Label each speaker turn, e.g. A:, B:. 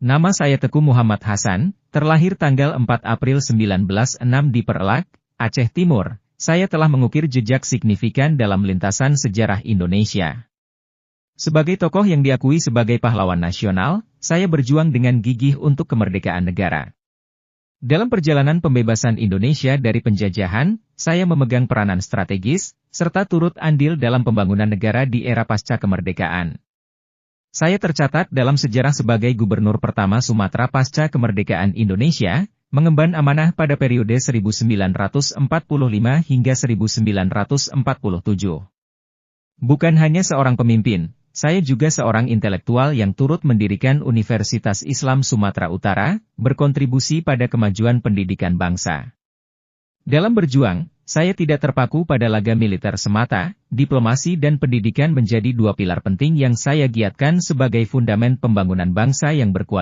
A: Nama saya Teku Muhammad Hasan, terlahir tanggal 4 April 1906 di Perelak, Aceh Timur. Saya telah mengukir jejak signifikan dalam lintasan sejarah Indonesia. Sebagai tokoh yang diakui sebagai pahlawan nasional, saya berjuang dengan gigih untuk kemerdekaan negara. Dalam perjalanan pembebasan Indonesia dari penjajahan, saya memegang peranan strategis, serta turut andil dalam pembangunan negara di era pasca kemerdekaan. Saya tercatat dalam sejarah sebagai gubernur pertama Sumatera pasca kemerdekaan Indonesia, mengemban amanah pada periode 1945 hingga 1947. Bukan hanya seorang pemimpin, saya juga seorang intelektual yang turut mendirikan Universitas Islam Sumatera Utara, berkontribusi pada kemajuan pendidikan bangsa. Dalam berjuang, saya tidak terpaku pada laga militer semata, diplomasi dan pendidikan menjadi dua pilar penting yang saya giatkan sebagai fundamen pembangunan bangsa yang berkualitas.